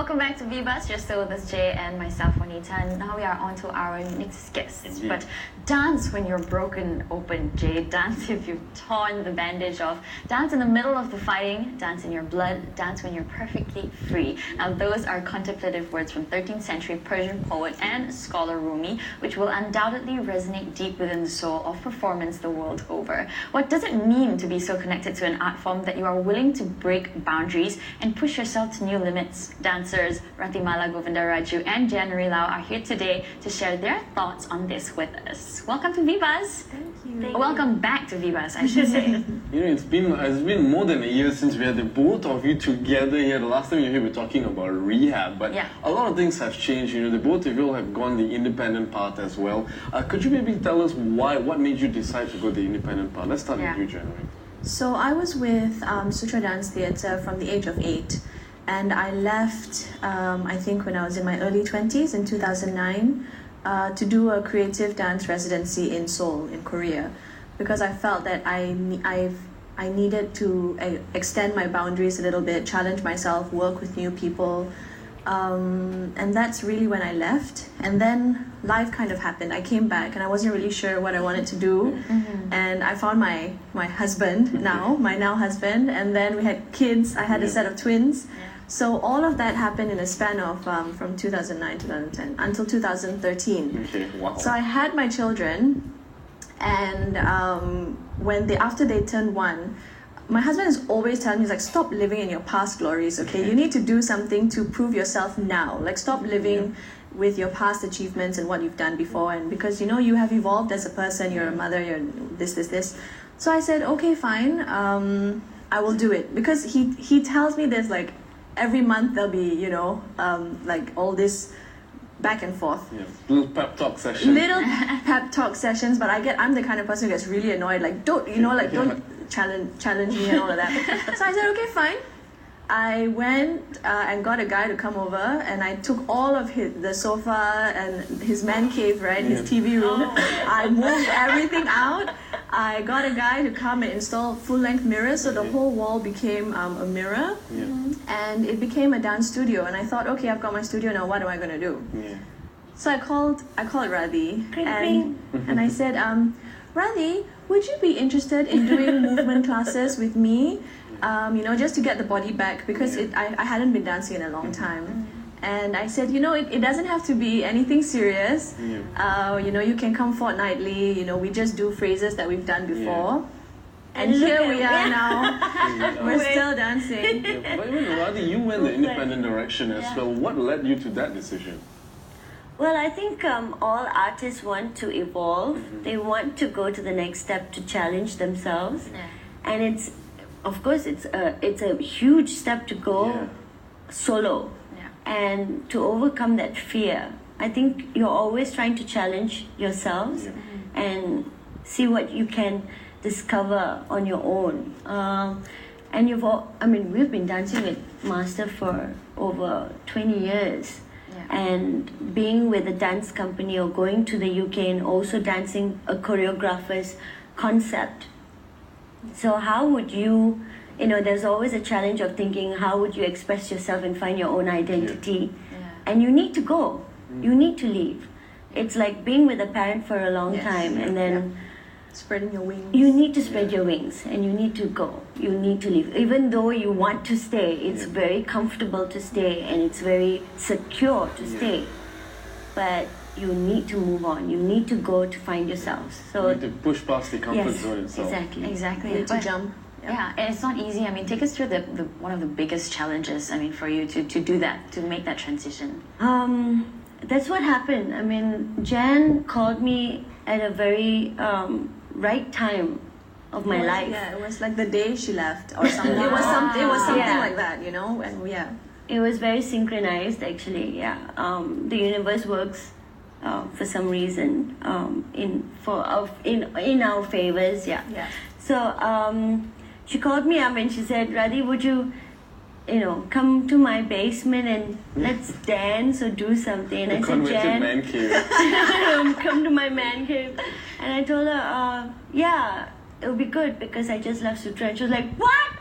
welcome back to VBUZZ. You're still with us, Jay, and myself, Juanita. And now we are on to our next guest. Indeed. But dance when you're broken open, Jay. Dance if you've torn the bandage off. Dance in the middle of the fighting. Dance in your blood. Dance when you're perfectly free. Now, those are contemplative words from 13th century Persian poet and scholar Rumi, which will undoubtedly resonate deep within the soul of performance the world over. What does it mean to be so connected to an art form that you are willing to break boundaries and push yourself to new limits? Dancers Ratimala Govindaraju and Jan Rilao are here today to share their thoughts on this with us. Welcome to VBUZZ. Thank you. Welcome back to VBUZZ, I should say. You know, it's been more than a year since we had the both of you together here. The last time you were here, we were talking about rehab, but Yeah. a lot of things have changed. You know, the both of you have gone the independent path as well. Could you maybe tell us what made you decide to go the independent path? Let's start with you, January. So I was with Sutra Dance Theatre from the age of 8, and I left, I think when I was in my early 20s in 2009, to do a creative dance residency in Seoul, in Korea, because I felt that I needed to extend my boundaries a little bit, challenge myself, work with new people. And that's really when I left. And then life kind of happened. I came back and I wasn't really sure what I wanted to do. And I found my husband my now husband. And then we had kids. I had a set of twins. So all of that happened in a span of from 2009, 2010 until 2013. Okay, wow. So I had my children, and after they turned 1, my husband is always telling me, he's like, stop living in your past glories, okay? You need to do something to prove yourself now. Like, stop living with your past achievements and what you've done before. And because, you know, you have evolved as a person, you're a mother, you're this. So I said, okay, fine, I will do it. Because he tells me there's like, every month there'll be, you know, like all this back and forth. Yeah. Little pep talk sessions. Little pep talk sessions, but I'm the kind of person who gets really annoyed, like, don't challenge me and all of that. So I said, okay, fine. I went and got a guy to come over, and I took all of the sofa and his man cave, right, his TV room. I moved everything out. I got a guy to come and install full-length mirrors, so the whole wall became a mirror, and it became a dance studio. And I thought, okay, I've got my studio now. What am I gonna do? So I called Radhi, and I said, Radhi, would you be interested in doing movement classes with me? You know, just to get the body back, because I hadn't been dancing in a long time. And I said, you know, it doesn't have to be anything serious. You know, you can come fortnightly. You know, we just do phrases that we've done before. And here we are now. We're still dancing. But even Radhi, you went the independent direction as well. What led you to that decision? Well, I think all artists want to evolve. They want to go to the next step to challenge themselves. And it's, of course, it's a huge step to go solo. And to overcome that fear, I think you're always trying to challenge yourselves and see what you can discover on your own. And we've been dancing with Master for over 20 years. And being with a dance company or going to the UK and also dancing a choreographer's concept. So how would you know, there's always a challenge of thinking, how would you express yourself and find your own identity? And you need to go. You need to leave. It's like being with a parent for a long time and then spreading your wings. You need to spread your wings and you need to go. You need to leave. Even though you want to stay, it's very comfortable to stay and it's very secure to stay. But you need to move on. You need to go to find yourselves. So you need to push past the comfort zone itself. Exactly. You need to jump. Yeah, and it's not easy. I mean, take us through the one of the biggest challenges, I mean, for you to do that, to make that transition. That's what happened. I mean, Jan called me at a very right time of my life. Yeah, it was like the day she left or something. It was something like that, you know, and It was very synchronized, actually, The universe works for some reason in our favors, So, she called me up and she said, Radhi, would you, come to my basement and let's dance or do something? And I said, Jan, man cave. come to my man cave. And I told her, it would be good because I just left Sutra. And she was like, what?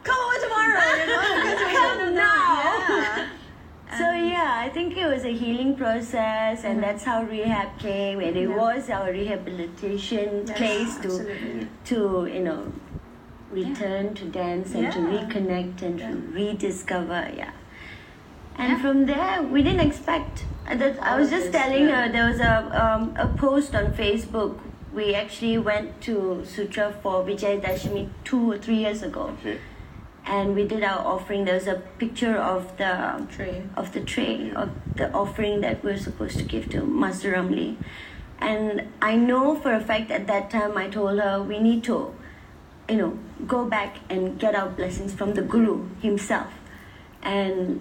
Come over tomorrow, you know? Because we Come now. Yeah. So yeah, I think it was a healing process, and that's how rehab came, and it was our rehabilitation Yes, place absolutely. to return to dance and to Yeah. reconnect and to rediscover. Yeah. And from there, we didn't expect. I was just telling her, there was a post on Facebook. We actually went to Sutra for Vijay Dashami 2 or 3 years ago. Okay. And we did our offering. There was a picture of the Tray. of the tray Yeah. of the offering that we're supposed to give to Master Ramli. And I know for a fact at that time I told her we need to, go back and get our blessings from the Guru himself, and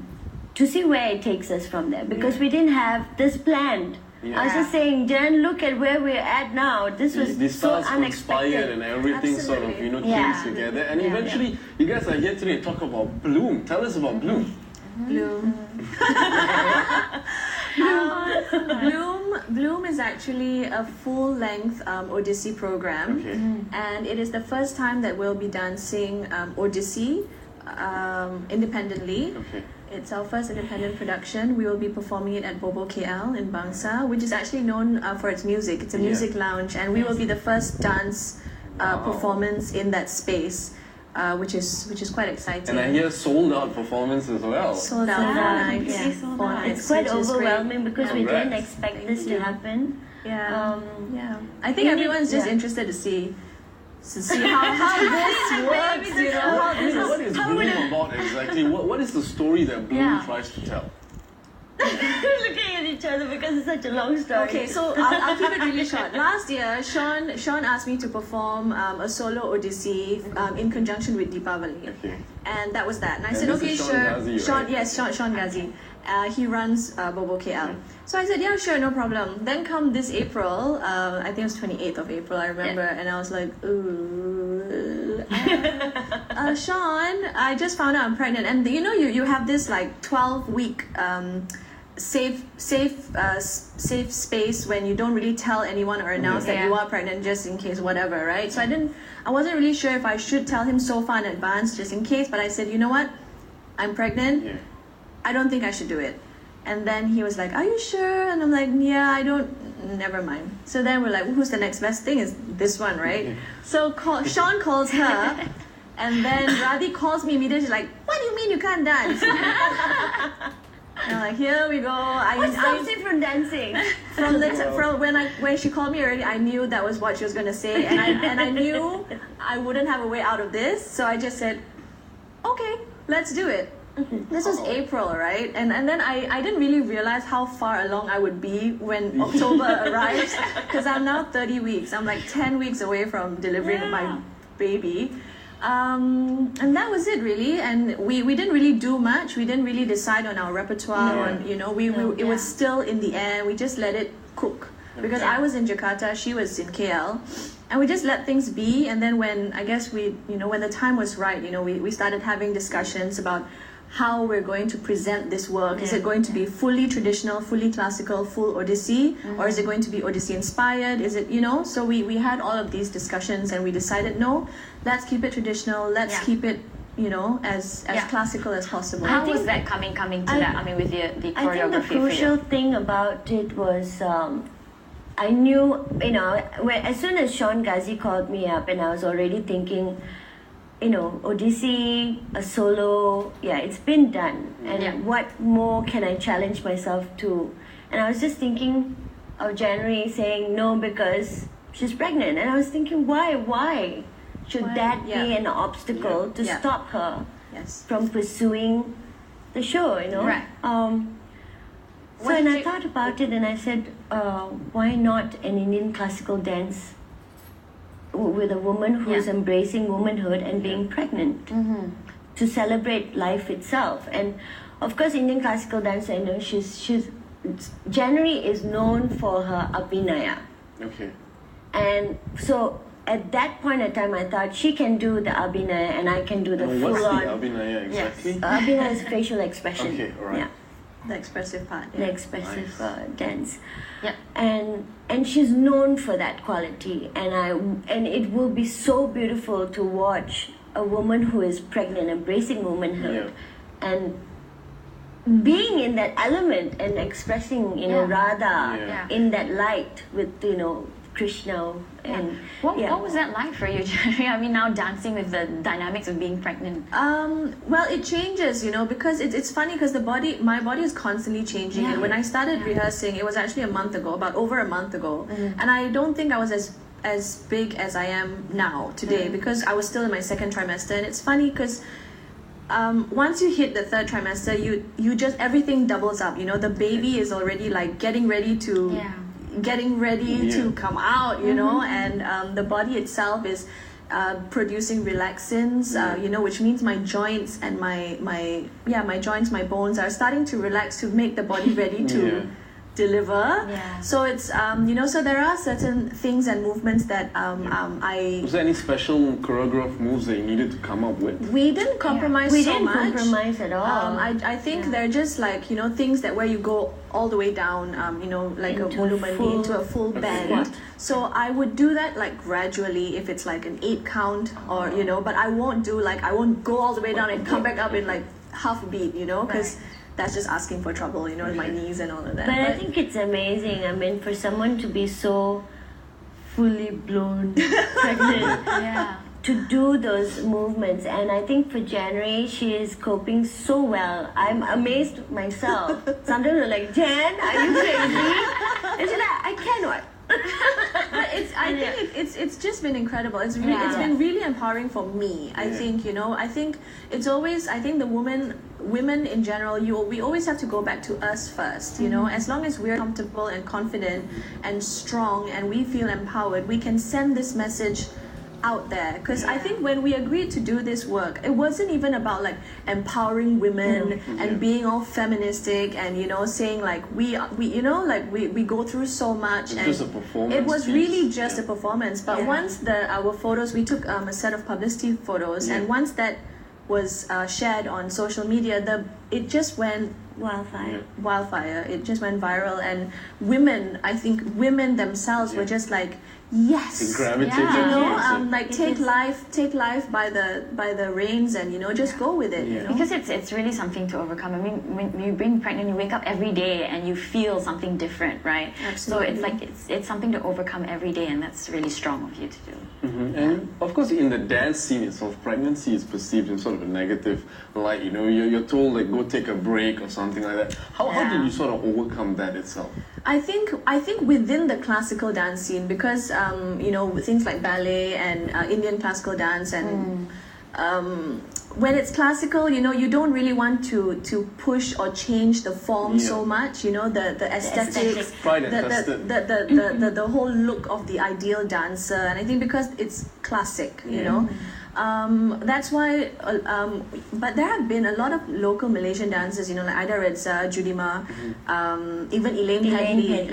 to see where it takes us from there, because we didn't have this planned. Yeah. I was just saying, Jen, look at where we're at now. This was The so stars unexpected. conspired and everything sort of, Absolutely. Yeah. came together. And Yeah. eventually, you guys are here today to talk about Bloom. Tell us about Bloom. Bloom. Bloom is actually a full-length Odissi program, Okay. and it is the first time that we'll be dancing Odissi independently. Okay. It's our first independent production. We will be performing it at Bobo KL in Bangsa, which is actually known for its music. It's a Yeah. music lounge, and we will be the first dance performance in that space, which is quite exciting. And I hear sold out performance as well. Sold out Yeah. four nights. Yeah. Four nights, It's quite which is great. overwhelming because we didn't Congrats. expect Thank this you. to happen. Yeah, Um, yeah. I think we everyone's need- just yeah. interested to see how this works. You know, how this is. What is Bloom about exactly? What is the story that Bloom Yeah. tries to tell? Looking at each other because it's such a long story. Okay, so I'll keep it really short. Last year, Sean asked me to perform a solo Odissi in conjunction with Deepavali. Okay. And that was that. And I And said, this okay, is Sean sure. Ghazi, Sean, right? yes, Sean Ghazi. He runs Bobo KL. So I said, yeah, sure, no problem. Then come this April, I think it was 28th of April, I remember, and I was like, ooh. Sean, I just found out I'm pregnant. And you have this like 12-week safe space when you don't really tell anyone or announce that you are pregnant just in case, whatever, right? So I wasn't really sure if I should tell him so far in advance just in case, but I said, you know what? I'm pregnant. Yeah. I don't think I should do it. And then he was like, are you sure? And I'm like, yeah, never mind. So then we're like, who's the next best thing? Is this one, right? So Sean calls her, and then Radhi calls me immediately, like, what do you mean you can't dance? And I'm like, here we go. What stops you from dancing? From when she called me already, I knew that was what she was gonna say, and I knew I wouldn't have a way out of this. So I just said, okay, let's do it. This was April, right? And then I didn't really realize how far along I would be when October arrives, because I'm now 30 weeks. I'm like 10 weeks away from delivering my baby. And that was it really, and we didn't really do much. We didn't really decide on our repertoire. It was still in the air. We just let it cook, because I was in Jakarta, she was in KL, and we just let things be. And then when when the time was right, we started having discussions about how we're going to present this work. Is it going to be fully traditional, fully classical, full Odissi, or is it going to be Odissi inspired? Is it, so we had all of these discussions, and we decided, no, let's keep it traditional, let's keep it, as classical as possible. How was that coming to that? I mean, with the choreography. I think the crucial thing about it was I knew, as soon as Sean Ghazi called me up, and I was already thinking, Odissi, a solo, it's been done. And what more can I challenge myself to? And I was just thinking of January saying no because she's pregnant. And I was thinking, why? Should that be an obstacle to stop her from pursuing the show, Right. So and I thought about it, and I said, why not an Indian classical dance with a woman who is embracing womanhood and being pregnant to celebrate life itself? And of course, Indian classical dance, I know she's January is known for her abhinaya. Okay. And so at that point in time, I thought she can do the abhinaya and I can do the And what's the full-on. Abhinaya exactly? Abhinaya is facial expression. Okay, all right. Yeah. The expressive part. the expressive dance. Yeah. And she's known for that quality, and it will be so beautiful to watch a woman who is pregnant embracing womanhood and being in that element and expressing Radha Yeah. in that light with Krishna and What was that like for you, Jerry? I mean, now dancing with the dynamics of being pregnant. Well, it changes, because it's funny because my body is constantly changing. Yeah. And when I started rehearsing, it was actually about over a month ago. And I don't think I was as big as I am now today because I was still in my second trimester. And it's funny because once you hit the third trimester, you just everything doubles up. The baby is already like getting ready to come out, and the body itself is producing relaxins, which means my joints and my joints, my bones are starting to relax to make the body ready to deliver. So it's so there are certain things and movements that Was there any special choreographed moves that you needed to come up with? we didn't compromise we so didn't much. compromise at all. I think they're just like things that where you go all the way down, like Into a volumani, into a full bend. squat. So I would do that like gradually if it's like an 8 count or but I won't go all the way down and come back up in like half a beat, because that's just asking for trouble, with my knees and all of that. But I think it's amazing. I mean, for someone to be so fully blown pregnant, to do those movements, and I think for January, she is coping so well. I'm amazed myself. Sometimes I'm like, Jan, are you crazy? And she's like, I cannot. But I think it's just been incredible. It's been really empowering for me. I think it's always the women in general. We always have to go back to us first. As long as we're comfortable and confident and strong and we feel empowered, we can send this message out there. Because I think when we agreed to do this work, it wasn't even about like empowering women and being all feministic and saying like we go through so much. It's just a performance. It was piece. really just a performance. But once our photos, we took a set of publicity photos, and once that was shared on social media, it just went wildfire. It just went viral, and women themselves were just like, yes, They gravitated take life by the reins and just go with it. Because it's really something to overcome. I mean, when you being pregnant, you wake up every day and you feel something different, right? Absolutely. So it's like it's something to overcome every day, and that's really strong of you to do. And of course, in the dance scene itself, pregnancy is perceived in sort of a negative light. You're told like go take a break or something like that. How did you sort of overcome that itself? I think within the classical dance scene, because things like ballet and Indian classical dance and when it's classical, you don't really want to push or change the form so much. The aesthetics, Pride and tested. the whole look of the ideal dancer, and I think because it's classic, that's why. But there have been a lot of local Malaysian dancers, like Ida Reza, Judima, even Elaine Hadley.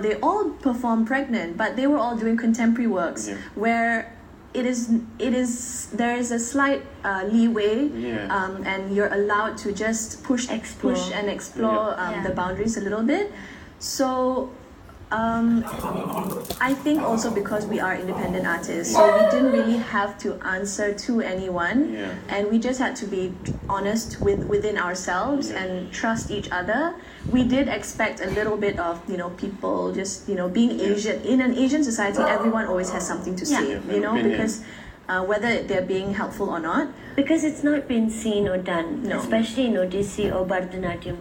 They all perform pregnant, but they were all doing contemporary works where there is a slight leeway, and you're allowed to just push and explore the boundaries a little bit. So I think also because we are independent artists, so we didn't really have to answer to anyone, and we just had to be honest within ourselves and trust each other. We did expect a little bit of people just being Asian. In an Asian society, everyone always has something to say, because whether they're being helpful or not. Because it's not been seen or done, especially in Odissi or Bharatanatyam.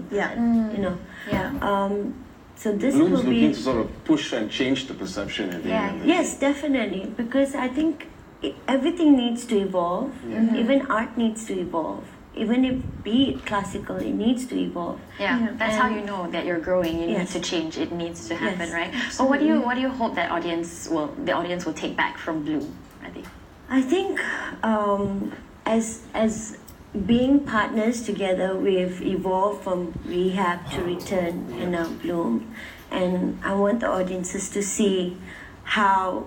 So this Bloom's will looking be to sort of push and change the perception at the end. Yes, definitely, because I think everything needs to evolve. Even art needs to evolve. Even if be it classical, it needs to evolve. That's how you know that you're growing. You need to change. It needs to happen, right? Absolutely. But what do you hope that the audience will take back from Bloom? I think as being partners together, we've evolved from rehab to return and now Bloom, and I want the audiences to see how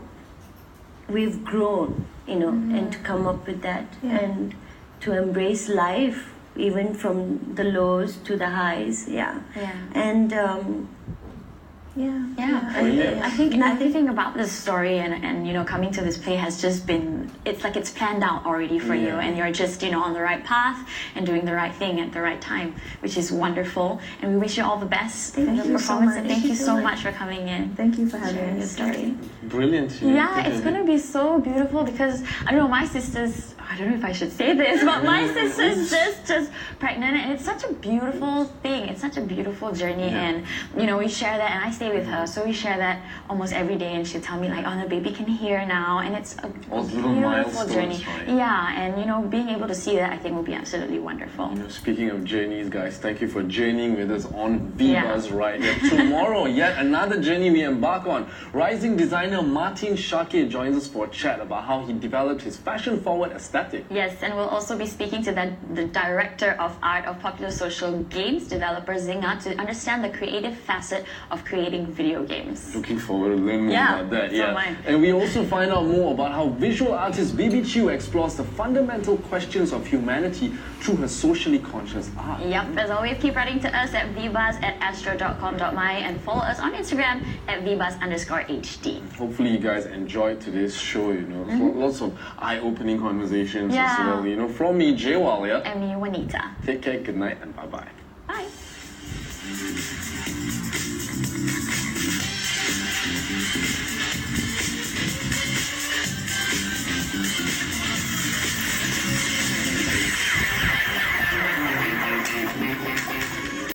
we've grown, and to come up with that and to embrace life even from the lows to the highs. Yeah. Yeah. And Yeah, Brilliant. I think everything about this story and you know coming to this play has just been it's like it's planned out already for you, and you're just you know on the right path and doing the right thing at the right time, which is wonderful. And we wish you all the best in the you so performance. much. And thank you so much for coming in, Thank you for having sharing your us. story. Brilliant. Yeah, it's gonna be so beautiful because I don't know my sister's. I don't know if I should say this, but my sister's just pregnant, and it's such a beautiful thing. It's such a beautiful journey, and you know we share that, and I stay with her, so we share that almost every day. And she'll tell me like, "Oh, the baby can hear now," and it's a All those little beautiful journey. milestones, right? Yeah, and you know being able to see that I think will be absolutely wonderful. You know, speaking of journeys, guys, thank you for journeying with us on VBUZZ right here. Tomorrow, yet another journey we embark on. Rising designer Martin Sharkey joins us for a chat about how he developed his fashion-forward aesthetic. Yes, and we'll also be speaking to the director of art of popular social games developer Zynga to understand the creative facet of creating video games. Looking forward to learn more Yeah, about that. so am I. And we also find out more about how visual artist Bibi Chew explores the fundamental questions of humanity through her socially conscious art. Yep, as always, keep writing to us at vbuzz@astro.com.my and follow us on Instagram at vbuzz_HD. Hopefully you guys enjoyed today's show, you know. Lots of eye-opening conversations as Yeah. well. You know, from me, Jaywal, yeah? And me, Juanita. Take care, good night, and bye-bye. Bye.